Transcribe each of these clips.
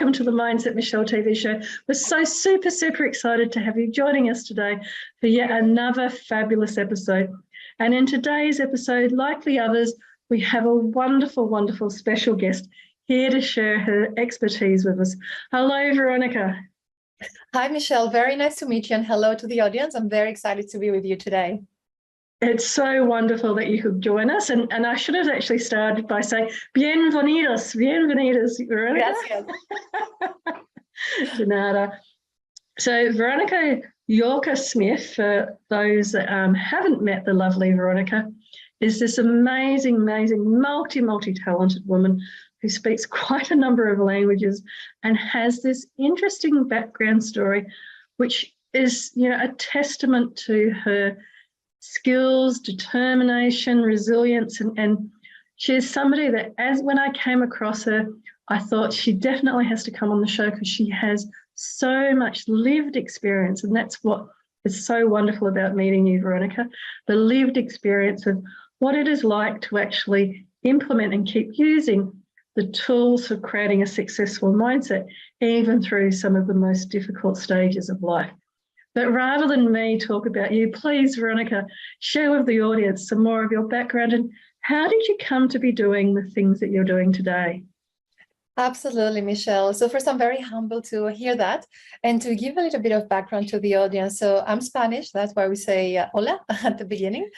welcome to the Mindset Michelle TV show. We're so super excited to have you joining us today for yet another fabulous episode. And in today's episode, like the others, we have a wonderful special guest here to share her expertise with us. Hello, Veronica. Hi, Michelle. Very nice to meet you, and hello to the audience. I'm very excited to be with you today. It's so wonderful that you could join us. And I should have actually started by saying, bienvenidos, Veronica. Yes. De nada. So Veronica Llorca-Smith, for those that haven't met the lovely Veronica, is this amazing, multi-talented woman who speaks quite a number of languages and has this interesting background story, which is, a testament to her skills, determination, resilience, and she's somebody that, when I came across her, I thought she definitely has to come on the show because she has so much lived experience, and that's what is so wonderful about meeting you, Veronica, the lived experience of what it is like to actually implement and keep using the tools for creating a successful mindset, even through some of the most difficult stages of life. But rather than me talk about you, please, Veronica, share with the audience some more of your background and how did you come to be doing the things that you're doing today? Absolutely, Michelle. So first, I'm very humbled to hear that and to give a little bit of background to the audience. So I'm Spanish. That's why we say hola at the beginning.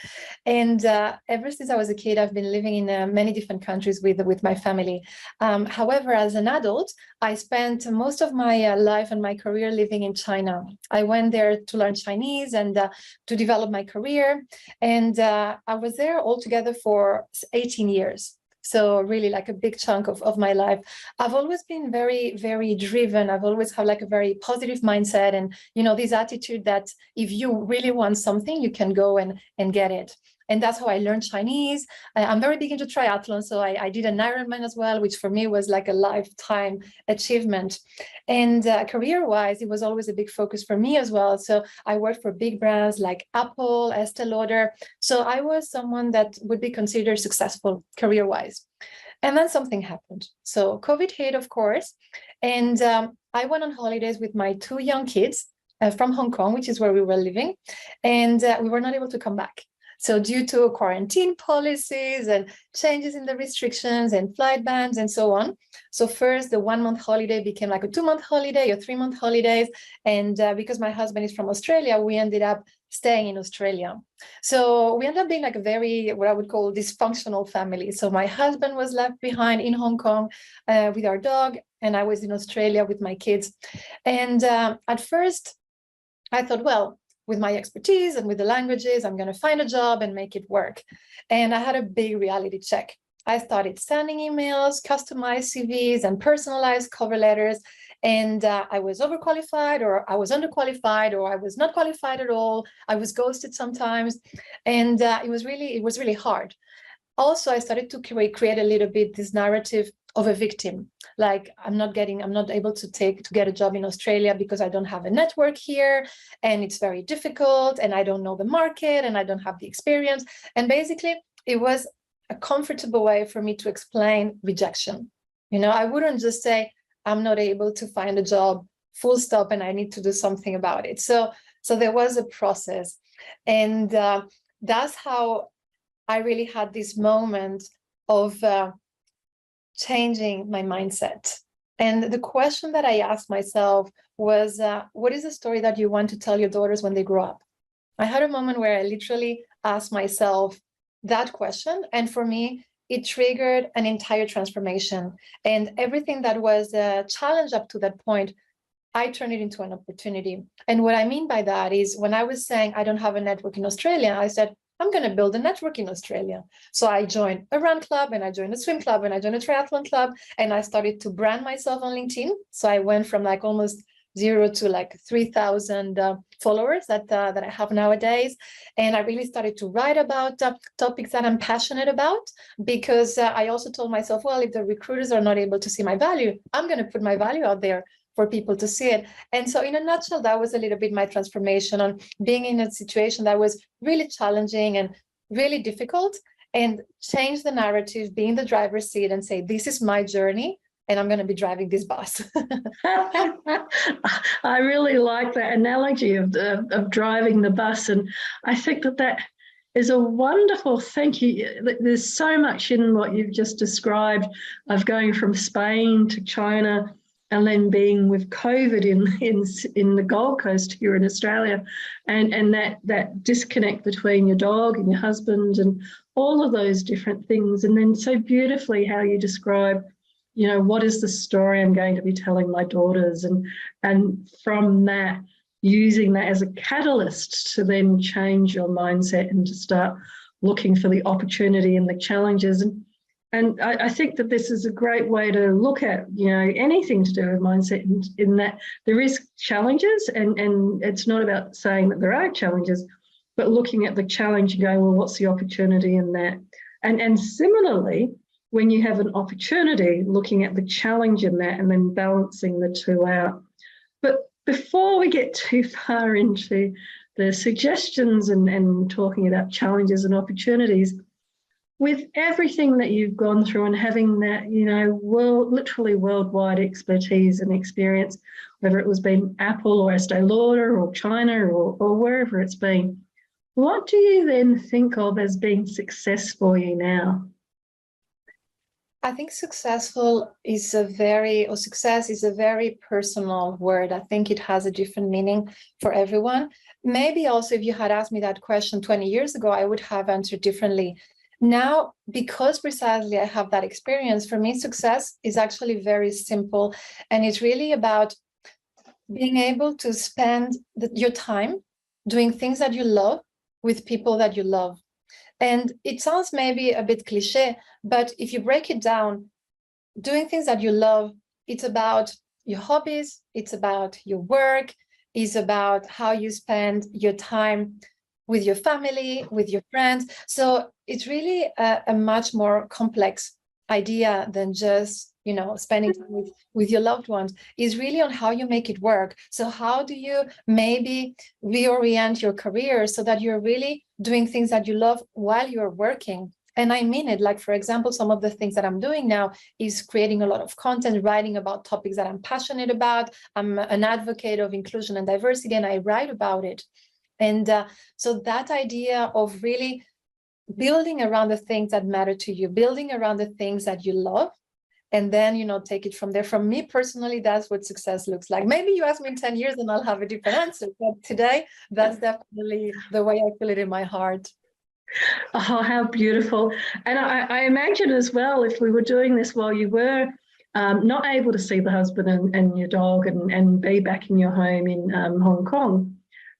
And ever since I was a kid, I've been living in many different countries with my family. However, as an adult, I spent most of my life and my career living in China. I went there to learn Chinese and to develop my career. And I was there altogether for 18 years. So really like a big chunk of my life. I've always been very driven. I've always had like a very positive mindset and, this attitude that if you really want something, you can go and get it. And that's how I learned Chinese. I'm very big into triathlon. So I did an Ironman as well, which for me was like a lifetime achievement. And career-wise, it was always a big focus for me as well. So I worked for big brands like Apple, Estée Lauder. So I was someone that would be considered successful career-wise. And then something happened. So COVID hit, of course. And I went on holidays with my two young kids from Hong Kong, which is where we were living. And we were not able to come back. So due to quarantine policies and changes in the restrictions and flight bans and so on. So first, the 1 month holiday became like a 2 month holiday or 3 month holidays. And because my husband is from Australia, we ended up staying in Australia. So we ended up being like a very, what I would call dysfunctional family. So my husband was left behind in Hong Kong with our dog, and I was in Australia with my kids. And at first, I thought, well, with my expertise and with the languages, I'm going to find a job and make it work. And I had a big reality check. I started sending emails, customized CVs, and personalized cover letters. And I was overqualified, or I was underqualified, or I was not qualified at all. I was ghosted sometimes. And it was really hard. Also, I started to create a little bit this narrative of a victim. Like I'm not able to get a job in Australia because I don't have a network here and it's very difficult and I don't know the market and I don't have the experience. And basically it was a comfortable way for me to explain rejection. I wouldn't just say I'm not able to find a job, full stop, and I need to do something about it. So there was a process, and that's how I really had this moment of changing my mindset. And the question that I asked myself was, what is the story that you want to tell your daughters when they grow up? I had a moment where I literally asked myself that question. And for me, it triggered an entire transformation. And everything that was a challenge up to that point, I turned it into an opportunity. And what I mean by that is when I was saying I don't have a network in Australia, I said, I'm going to build a network in Australia. So I joined a run club and I joined a swim club and I joined a triathlon club and I started to brand myself on LinkedIn. So I went from like almost 0 to like 3,000 followers that I have nowadays. And I really started to write about topics that I'm passionate about, because I also told myself, well, if the recruiters are not able to see my value, I'm going to put my value out there for people to see it. And so in a nutshell, that was a little bit my transformation on being in a situation that was really challenging and really difficult, and change the narrative, be in the driver's seat and say, this is my journey. and I'm going to be driving this bus. I really like that analogy of driving the bus, and I think that is a wonderful thank you. There's so much in what you've just described of going from Spain to China, and then being with COVID in the Gold Coast here in Australia, and that disconnect between your dog and your husband and all of those different things. And then so beautifully how you describe, you know, what is the story I'm going to be telling my daughters, and from that, using that as a catalyst to then change your mindset and to start looking for the opportunity and the challenges. And I think that this is a great way to look at, you know, anything to do with mindset, in that there is challenges, and it's not about saying that there are challenges, but looking at the challenge and going, well, what's the opportunity in that? And similarly, when you have an opportunity, looking at the challenge in that and then balancing the two out. But before we get too far into the suggestions and talking about challenges and opportunities, with everything that you've gone through and having that, you know, literally worldwide expertise and experience, whether it was been Apple or Estee Lauder or China or wherever it's been, what do you then think of as being success for you now? I think success is a very personal word. I think it has a different meaning for everyone. Maybe also if you had asked me that question 20 years ago, I would have answered differently. Now, because precisely I have that experience, for me, success is actually very simple. And it's really about being able to spend your time doing things that you love with people that you love. And it sounds maybe a bit cliche, but if you break it down, doing things that you love, it's about your hobbies, it's about your work, it's about how you spend your time with your family, with your friends. So it's really a much more complex idea than just, you know, spending time with your loved ones. Is really on how you make it work. So how do you maybe reorient your career so that you're really doing things that you love while you're working? And I mean it. Like, for example, some of the things that I'm doing now is creating a lot of content, writing about topics that I'm passionate about. I'm an advocate of inclusion and diversity, and I write about it. And so that idea of really building around the things that matter to you, building around the things that you love, and then, you know, take it from there. For me personally, that's what success looks like. Maybe you ask me in 10 years and I'll have a different answer. But today, that's definitely the way I feel it in my heart. Oh, how beautiful. And I imagine as well, if we were doing this while you were not able to see the husband and your dog and be back in your home in Hong Kong,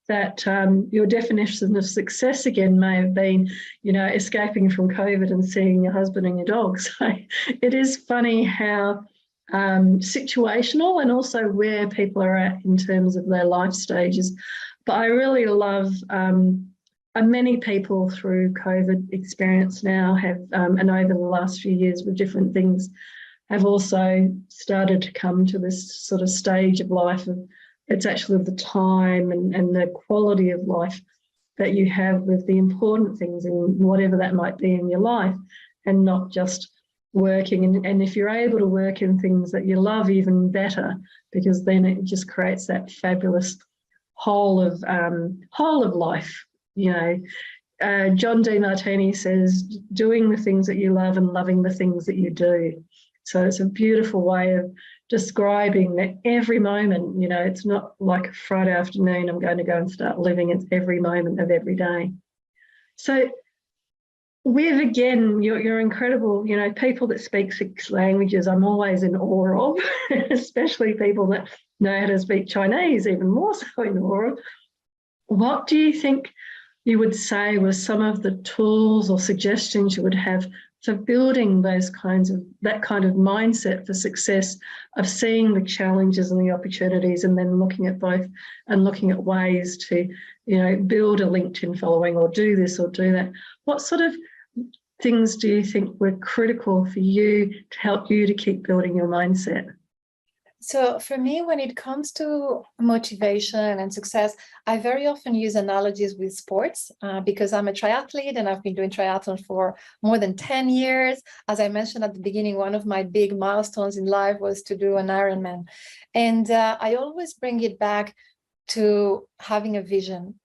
that your definition of success again may have been, you know, escaping from COVID and seeing your husband and your dog. So it is funny how situational and also where people are at in terms of their life stages. But I really love many people through COVID experience now have, and over the last few years with different things, have also started to come to this sort of stage of life of, it's actually the time and the quality of life that you have with the important things in whatever that might be in your life, and not just working. And if you're able to work in things that you love, even better, because then it just creates that fabulous whole of life. You know, John DeMartini says, doing the things that you love and loving the things that you do. So it's a beautiful way of describing that every moment, you know, it's not like a Friday afternoon, I'm going to go and start living. It's every moment of every day. So with, again, you're incredible, you know, people that speak 6 languages, I'm always in awe of, especially people that know how to speak Chinese, even more so in awe of. What do you think you would say were some of the tools or suggestions you would have for building that kind of mindset for success, of seeing the challenges and the opportunities, and then looking at both and looking at ways to, you know, build a LinkedIn following or do this or do that? What sort of things do you think were critical for you to help you to keep building your mindset? So for me, when it comes to motivation and success, I very often use analogies with sports because I'm a triathlete and I've been doing triathlon for more than 10 years. As I mentioned at the beginning, one of my big milestones in life was to do an Ironman. And I always bring it back to having a vision.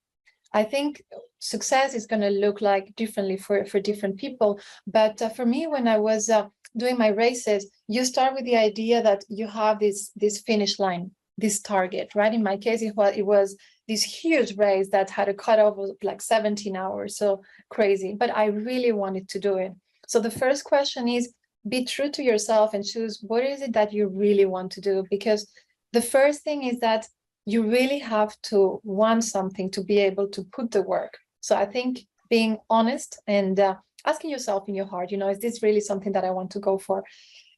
I think success is going to look like differently for different people. But for me, when I was doing my races, you start with the idea that you have this finish line, this target, right? In my case, it was this huge race that had a cutoff of like 17 hours, so crazy. But I really wanted to do it. So the first question is, be true to yourself and choose what is it that you really want to do. Because the first thing is that you really have to want something to be able to put the work. So I think being honest and asking yourself in your heart, is this really something that I want to go for?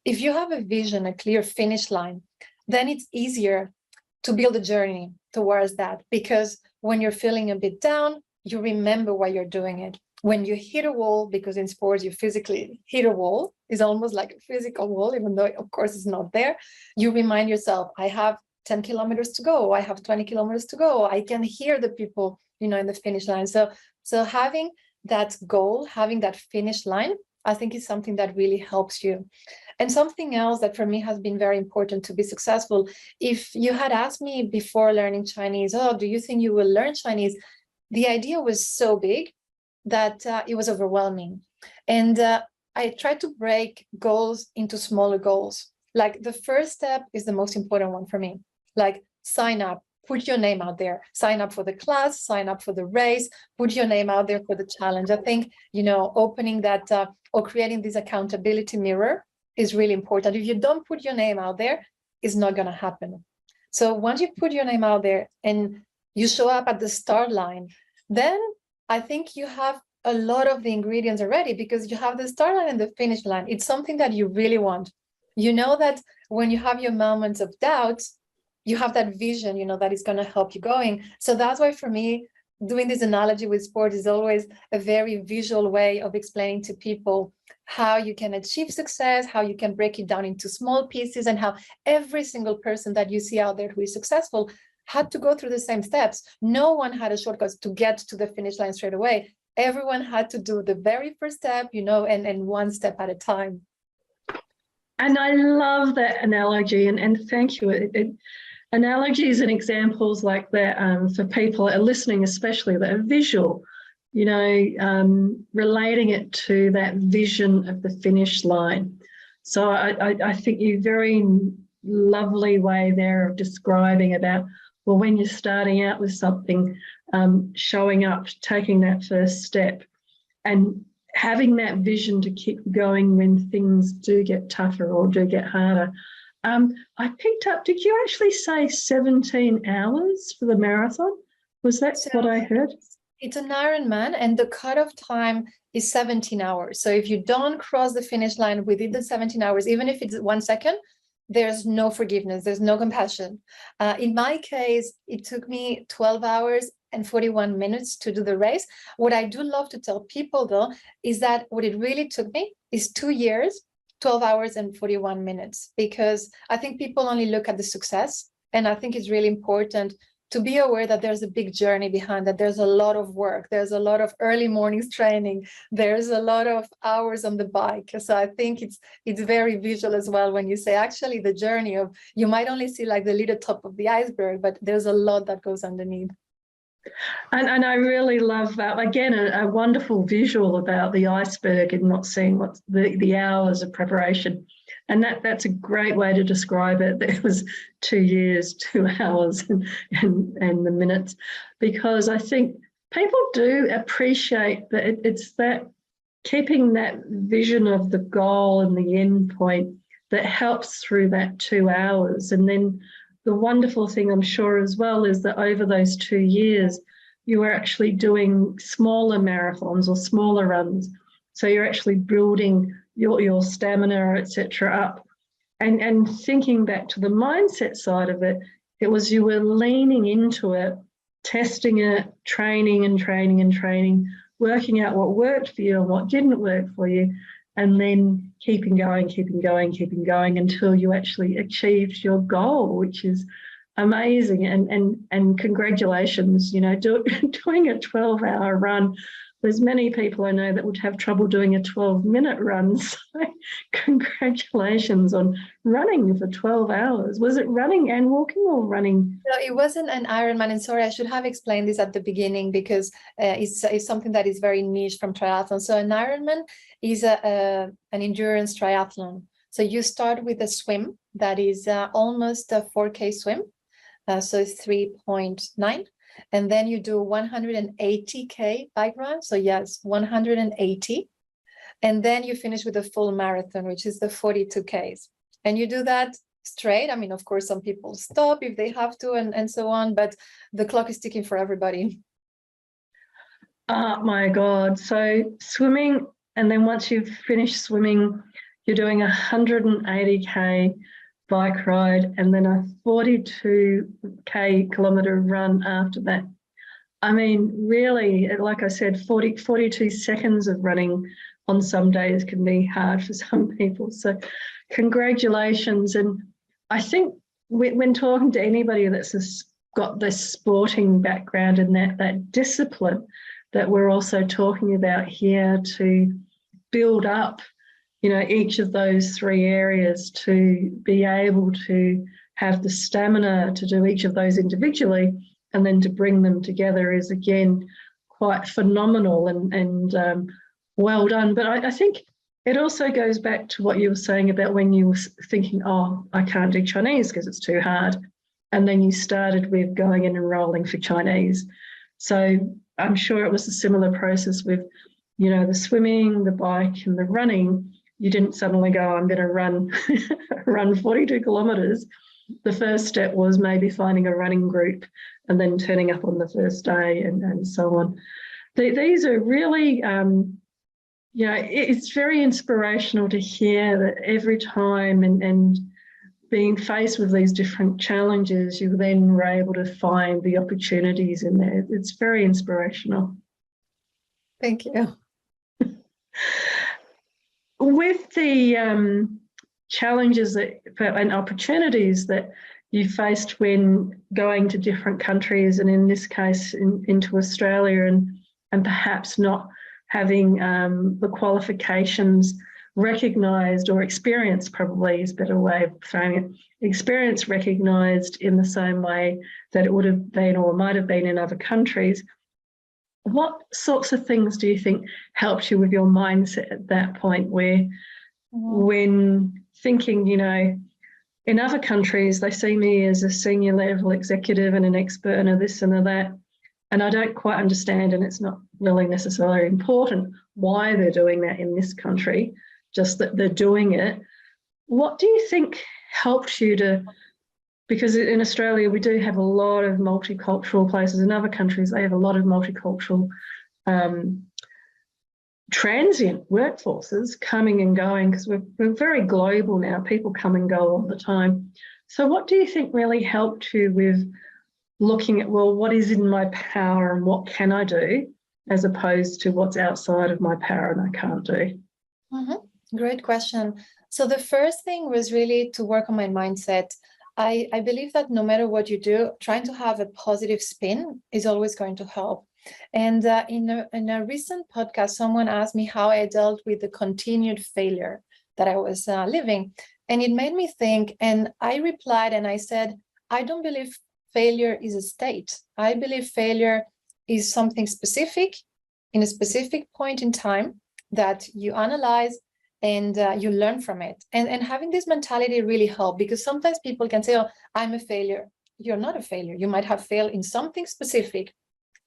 If you have a vision, a clear finish line, then it's easier to build a journey towards that. Because when you're feeling a bit down, you remember why you're doing it. When you hit a wall, because in sports you physically hit a wall, it's almost like a physical wall, even though of course it's not there. You remind yourself, I have 10 kilometers to go, I have 20 kilometers to go, I can hear the people, in the finish line. So having that goal, having that finish line, I think is something that really helps you. And something else that for me has been very important to be successful, if you had asked me before learning Chinese, oh, do you think you will learn Chinese? The idea was so big that it was overwhelming. And I tried to break goals into smaller goals. Like the first step is the most important one for me. Like sign up, put your name out there, sign up for the class, sign up for the race, put your name out there for the challenge. I think, opening that or creating this accountability mirror is really important. If you don't put your name out there, it's not going to happen. So once you put your name out there and you show up at the start line, then I think you have a lot of the ingredients already, because you have the start line and the finish line. It's something that you really want. You know that when you have your moments of doubt, you have that vision, that is going to help you going. So that's why for me, doing this analogy with sport is always a very visual way of explaining to people how you can achieve success, how you can break it down into small pieces, and how every single person that you see out there who is successful had to go through the same steps. No one had a shortcut to get to the finish line straight away. Everyone had to do the very first step, and one step at a time. And I love that analogy, and thank you. Analogies and examples like that for people that are listening, especially that are visual, relating it to that vision of the finish line. So I think you very lovely way there of describing about, well, when you're starting out with something, showing up, taking that first step, and having that vision to keep going when things do get tougher or do get harder. I picked up, did you actually say 17 hours for the marathon? Was that what I heard? It's an Ironman and the cutoff time is 17 hours. So if you don't cross the finish line within the 17 hours, even if it's 1 second, there's no forgiveness, there's no compassion. In my case, it took me 12 hours and 41 minutes to do the race. What I do love to tell people, though, is that what it really took me is 2 years, 12 hours and 41 minutes, because I think people only look at the success. And I think it's really important to be aware that there's a big journey behind that. There's a lot of work. There's a lot of early mornings training. There's a lot of hours on the bike. So I think it's very visual as well when you say, actually, the journey of, you might only see like the little top of the iceberg, but there's a lot that goes underneath. And I really love that. Again, a wonderful visual about the iceberg and not seeing what's the hours of preparation. And that's a great way to describe it. It was 2 years, 2 hours and the minutes, because I think people do appreciate that it's that keeping that vision of the goal and the end point that helps through that 2 hours. And then the wonderful thing, I'm sure, as well, is that over those 2 years, you were actually doing smaller marathons or smaller runs. So you're actually building your stamina, etc., up. And thinking back to the mindset side of it, it was you were leaning into it, testing it, training and training and training, working out what worked for you and what didn't work for you. and then keeping going until you actually achieved your goal, which is amazing. And congratulations, you know, doing a 12-hour run. There's many people I know that would have trouble doing a 12-minute run. So congratulations on running for 12 hours. Was it running and walking or running? No, it wasn't an Ironman. And sorry, I should have explained this at the beginning because it's something that is very niche from triathlon. So an Ironman is an endurance triathlon. So you start with a swim that is almost a 4K swim. So it's 3.9. And then you do 180K bike run. So yes, 180. And then you finish with a full marathon, which is the 42Ks. And you do that straight. I mean, of course, some people stop if they have to and so on, but the clock is ticking for everybody. Oh my God. So swimming, and then once you've finished swimming, you're doing 180K bike ride and then a 42K kilometer run after that. I mean, really, like I said, 42 seconds of running on some days can be hard for some people. So congratulations. And I think when talking to anybody that's got this sporting background and that discipline that we're also talking about here to build up, you know, each of those three areas, to be able to have the stamina to do each of those individually and then to bring them together is, again, quite phenomenal and well done. But I think it also goes back to what you were saying about when you were thinking, oh, I can't do Chinese because it's too hard. And then you started with going and enrolling for Chinese. So I'm sure it was a similar process with, you know, the swimming, the bike and the running. You didn't suddenly go, I'm going to run 42 kilometres. The first step was maybe finding a running group and then turning up on the first day and so on. These are really, you know, it's very inspirational to hear that every time and being faced with these different challenges, you then were able to find the opportunities in there. It's very inspirational. Thank you. With the challenges and opportunities that you faced when going to different countries, and in this case into Australia, and perhaps not having the qualifications recognised or experienced, probably is a better way of saying it, experience recognised in the same way that it would have been or might have been in other countries. What sorts of things do you think helped you with your mindset at that point where when thinking, you know, in other countries, they see me as a senior level executive and an expert and a this and a that, and I don't quite understand, and it's not really necessarily important why they're doing that in this country, just that they're doing it. What do you think helped you to, because in Australia, we do have a lot of multicultural places. In other countries, they have a lot of multicultural transient workforces coming and going, because we're very global now. People come and go all the time. So what do you think really helped you with looking at, well, what is in my power and what can I do, as opposed to what's outside of my power and I can't do? Mm-hmm. Great question. So the first thing was really to work on my mindset. I believe that no matter what you do, trying to have a positive spin is always going to help. And in a recent podcast, someone asked me how I dealt with the continued failure that I was living. And it made me think, and I replied and I said, I don't believe failure is a state. I believe failure is something specific in a specific point in time that you analyze and you learn from it. And having this mentality really helped, because sometimes people can say, oh, I'm a failure. You're not a failure. You might have failed in something specific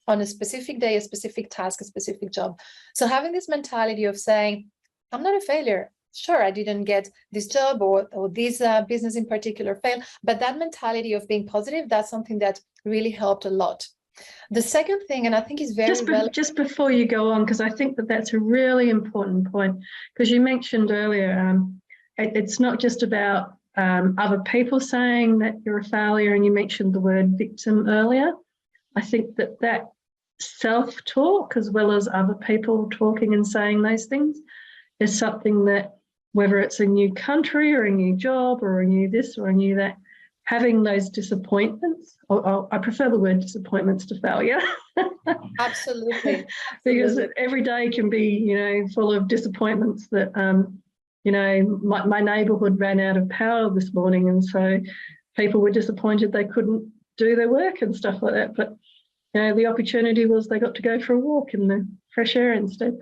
on a specific day, a specific task, a specific job. So having this mentality of saying, I'm not a failure. Sure, I didn't get this job or this business in particular failed, but that mentality of being positive, that's something that really helped a lot. The second thing, and I think is very just before you go on, because I think that that's a really important point, because you mentioned earlier, it's not just about other people saying that you're a failure, and you mentioned the word victim earlier. I think that self-talk, as well as other people talking and saying those things, is something that, whether it's a new country or a new job or a new this or a new that, having those disappointments, I prefer the word disappointments to failure. Absolutely. Because every day can be, you know, full of disappointments that, you know, my neighbourhood ran out of power this morning, and so people were disappointed they couldn't do their work and stuff like that. But, you know, the opportunity was they got to go for a walk in the fresh air instead.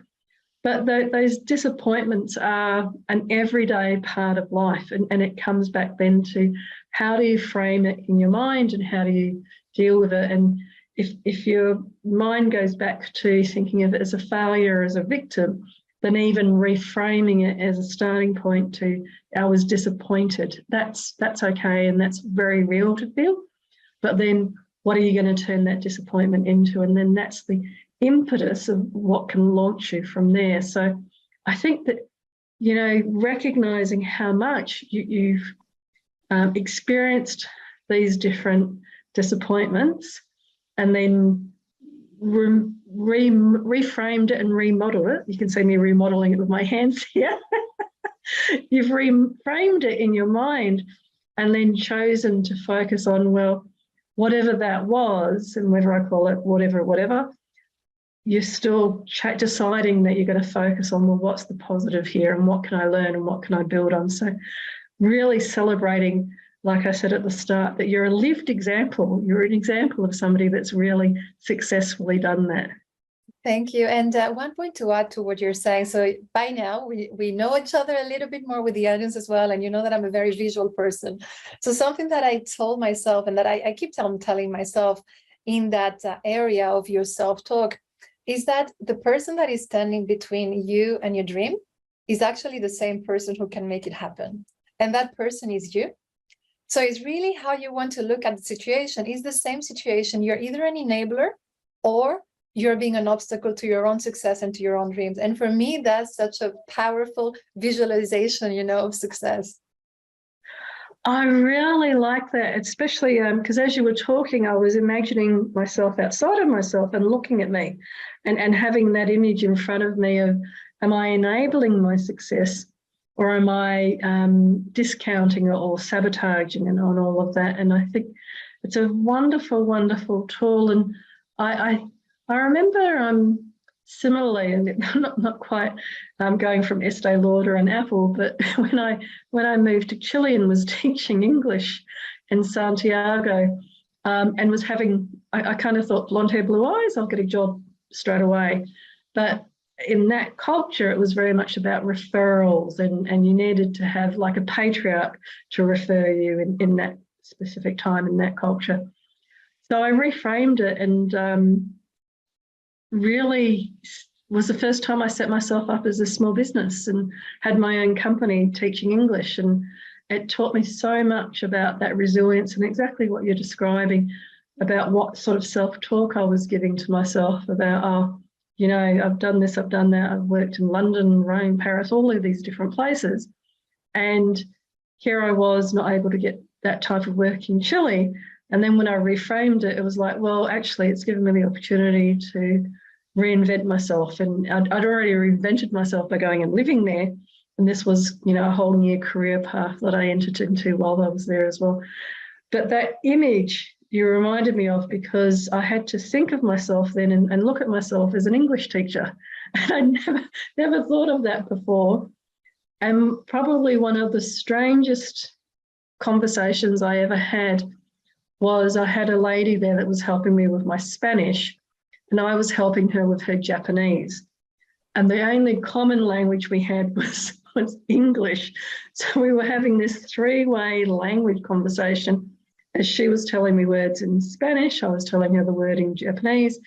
But those disappointments are an everyday part of life, and it comes back then to how do you frame it in your mind and how do you deal with it. And if your mind goes back to thinking of it as a failure, as a victim, then even reframing it as a starting point to I was disappointed, that's okay, and that's very real to feel. But then what are you going to turn that disappointment into? And then that's the impetus of what can launch you from there. So I think that, you know, recognizing how much you've experienced these different disappointments and then reframed it and remodeled it. You can see me remodeling it with my hands here. You've reframed it in your mind and then chosen to focus on, well, whatever that was, and whether I call it whatever, you're still deciding that you're going to focus on, well, what's the positive here and what can I learn and what can I build on? So really celebrating, like I said at the start, that you're a lived example. You're an example of somebody that's really successfully done that. Thank you. And one point to add to what you're saying. So by now, we know each other a little bit more with the audience as well. And you know that I'm a very visual person. So something that I told myself and that I keep telling myself in that area of your self-talk is that the person that is standing between you and your dream is actually the same person who can make it happen. And that person is you. So it's really how you want to look at the situation. Is the same situation. You're either an enabler or you're being an obstacle to your own success and to your own dreams. And for me, that's such a powerful visualization, you know, of success. I really like that, especially because as you were talking, I was imagining myself outside of myself and looking at me and having that image in front of me of, am I enabling my success or am I discounting it or sabotaging it on all of that? And I think it's a wonderful, wonderful tool. And I remember similarly, and not quite going from Estee Lauder and Apple, but when I moved to Chile and was teaching English in Santiago and was having, I kind of thought, blonde hair, blue eyes, I'll get a job straight away. But in that culture, it was very much about referrals, and you needed to have like a patriarch to refer you in that specific time in that culture. So I reframed it and really was the first time I set myself up as a small business and had my own company teaching English. And it taught me so much about that resilience and exactly what you're describing about what sort of self-talk I was giving to myself about, oh, you know, I've done this, I've done that. I've worked in London, Rome, Paris, all of these different places. And here I was not able to get that type of work in Chile. And then when I reframed it, it was like, well, actually, it's given me the opportunity to reinvent myself. And I'd already reinvented myself by going and living there. And this was, you know, a whole new career path that I entered into while I was there as well. But that image you reminded me of, because I had to think of myself then and look at myself as an English teacher. And I never thought of that before. And probably one of the strangest conversations I ever had was I had a lady there that was helping me with my Spanish, and I was helping her with her Japanese. And the only common language we had was English. So we were having this three-way language conversation. As she was telling me words in Spanish, I was telling her the word in Japanese.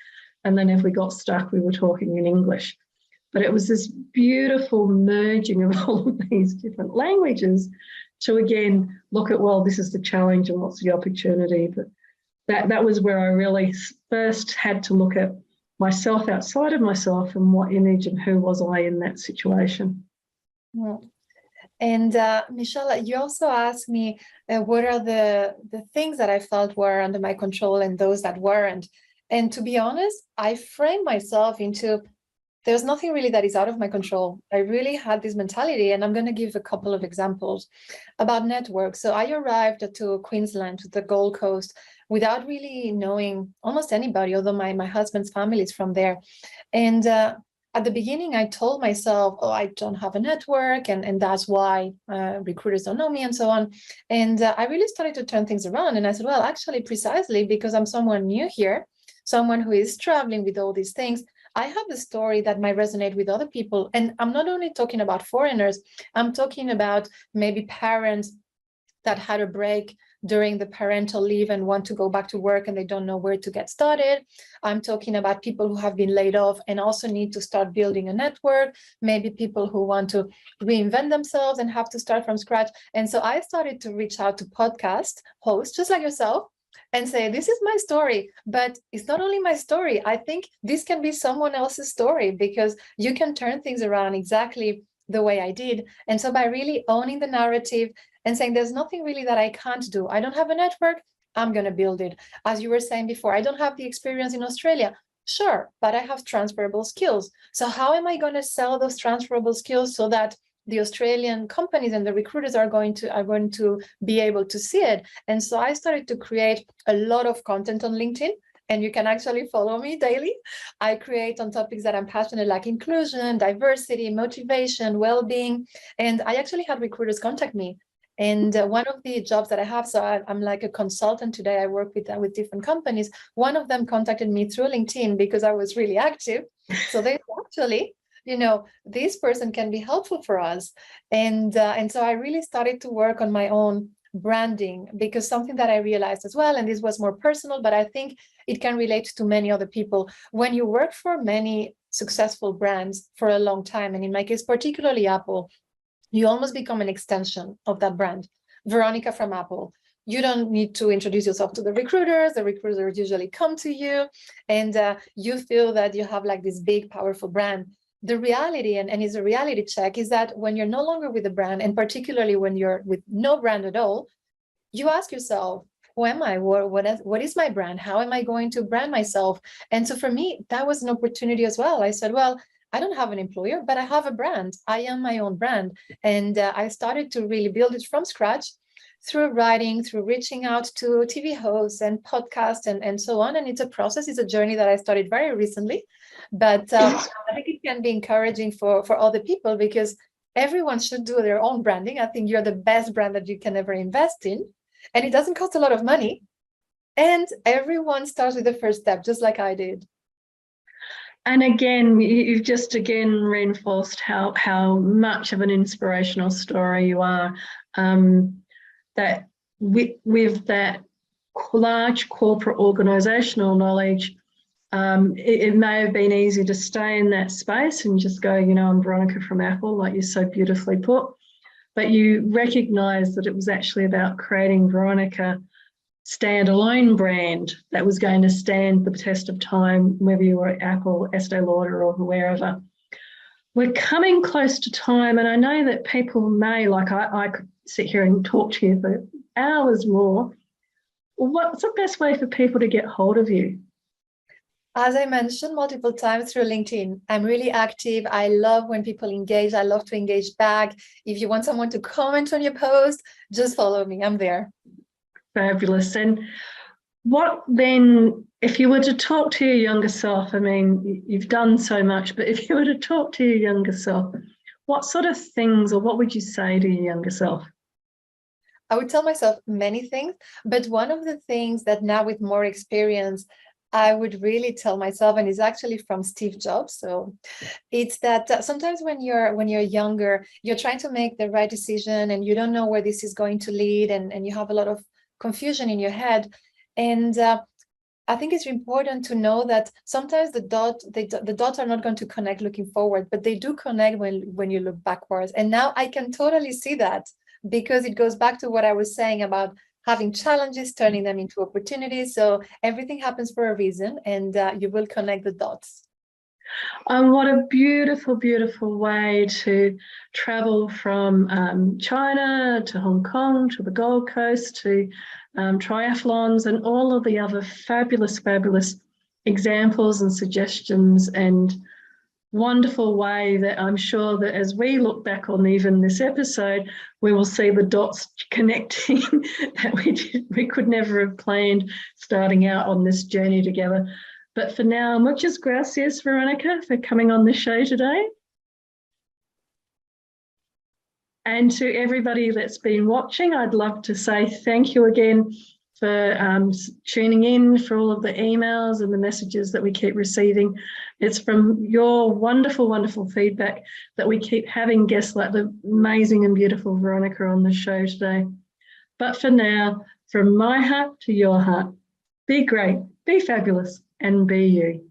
And then if we got stuck, we were talking in English. But it was this beautiful merging of all of these different languages to, again, look at, well, this is the challenge and what's the opportunity. But that was where I really first had to look at myself outside of myself and what image and who was I in that situation. Yeah. And Michele, you also asked me what are the things that I felt were under my control and those that weren't. And to be honest, I framed myself into, there's nothing really that is out of my control. I really had this mentality, and I'm going to give a couple of examples about networks. So I arrived to Queensland, to the Gold Coast, without really knowing almost anybody, although my husband's family is from there. And at the beginning, I told myself, oh, I don't have a network, and that's why recruiters don't know me and so on. And I really started to turn things around. And I said, well, actually, precisely because I'm someone new here, someone who is traveling with all these things, I have a story that might resonate with other people. And I'm not only talking about foreigners, I'm talking about maybe parents that had a break during the parental leave and want to go back to work and they don't know where to get started. I'm talking about people who have been laid off and also need to start building a network, maybe people who want to reinvent themselves and have to start from scratch. And so I started to reach out to podcast hosts, just like yourself, and say, this is my story, but it's not only my story. I think this can be someone else's story, because you can turn things around exactly the way I did. And so by really owning the narrative and saying there's nothing really that I can't do. I don't have a network, I'm going to build it. As you were saying before, I don't have the experience in Australia. Sure, but I have transferable skills. So how am I going to sell those transferable skills so that the Australian companies and the recruiters are going to be able to see it? And so I started to create a lot of content on LinkedIn. And you can actually follow me daily. I create on topics that I'm passionate, like inclusion, diversity, motivation, well-being. And I actually had recruiters contact me. And one of the jobs that I have, so I'm like a consultant today. I work with different companies. One of them contacted me through LinkedIn because I was really active. So they actually, this person can be helpful for us. And so I really started to work on my own branding, because something that I realized as well, and this was more personal, but I think it can relate to many other people. When you work for many successful brands for a long time, and in my case, particularly Apple, you almost become an extension of that brand. Veronica from Apple. You don't need to introduce yourself to the recruiters. The recruiters usually come to you, and you feel that you have like this big, powerful brand. The reality, and it's a reality check, is that when you're no longer with a brand, and particularly when you're with no brand at all, you ask yourself, who am I? What is my brand? How am I going to brand myself? And so for me, that was an opportunity as well. I said, well, I don't have an employer, but I have a brand. I am my own brand. And I started to really build it from scratch through writing, through reaching out to TV hosts and podcasts and so on. And it's a process, it's a journey that I started very recently. But I think it can be encouraging for other people, because everyone should do their own branding. I think you're the best brand that you can ever invest in. And it doesn't cost a lot of money. And everyone starts with the first step, just like I did. And again, you've just reinforced how much of an inspirational story you are. That with that large corporate organisational knowledge, it may have been easy to stay in that space and just go, I'm Veronica from Apple, like you so beautifully put. But you recognise that it was actually about creating Veronica standalone brand that was going to stand the test of time, whether you were at Apple, Estee Lauder, or wherever. We're coming close to time, and I know that people may, like I could sit here and talk to you for hours more. What's the best way for people to get hold of you? As I mentioned multiple times, through LinkedIn. I'm really active. I love when people engage. I love to engage back. If you want someone to comment on your post, just follow me. I'm there. Fabulous. And what then, if you were to talk to your younger self, I mean, you've done so much, but if you were to talk to your younger self, what sort of things, or what would you say to your younger self? I would tell myself many things, but one of the things that now with more experience, I would really tell myself, and it's actually from Steve Jobs. So it's that sometimes when you're younger, you're trying to make the right decision and you don't know where this is going to lead, and you have a lot of confusion in your head. And I think it's important to know that sometimes the dots are not going to connect looking forward, but they do connect when you look backwards. And now I can totally see that, because it goes back to what I was saying about having challenges, turning them into opportunities. So everything happens for a reason, and you will connect the dots. What a beautiful, beautiful way to travel from China to Hong Kong to the Gold Coast to triathlons and all of the other fabulous, fabulous examples and suggestions and wonderful way that I'm sure that as we look back on even this episode, we will see the dots connecting that we could never have planned starting out on this journey together. But for now, muchas gracias, Veronica, for coming on the show today. And to everybody that's been watching, I'd love to say thank you again for tuning in, for all of the emails and the messages that we keep receiving. It's from your wonderful, wonderful feedback that we keep having guests like the amazing and beautiful Veronica on the show today. But for now, from my heart to your heart, be great, be fabulous, and be you.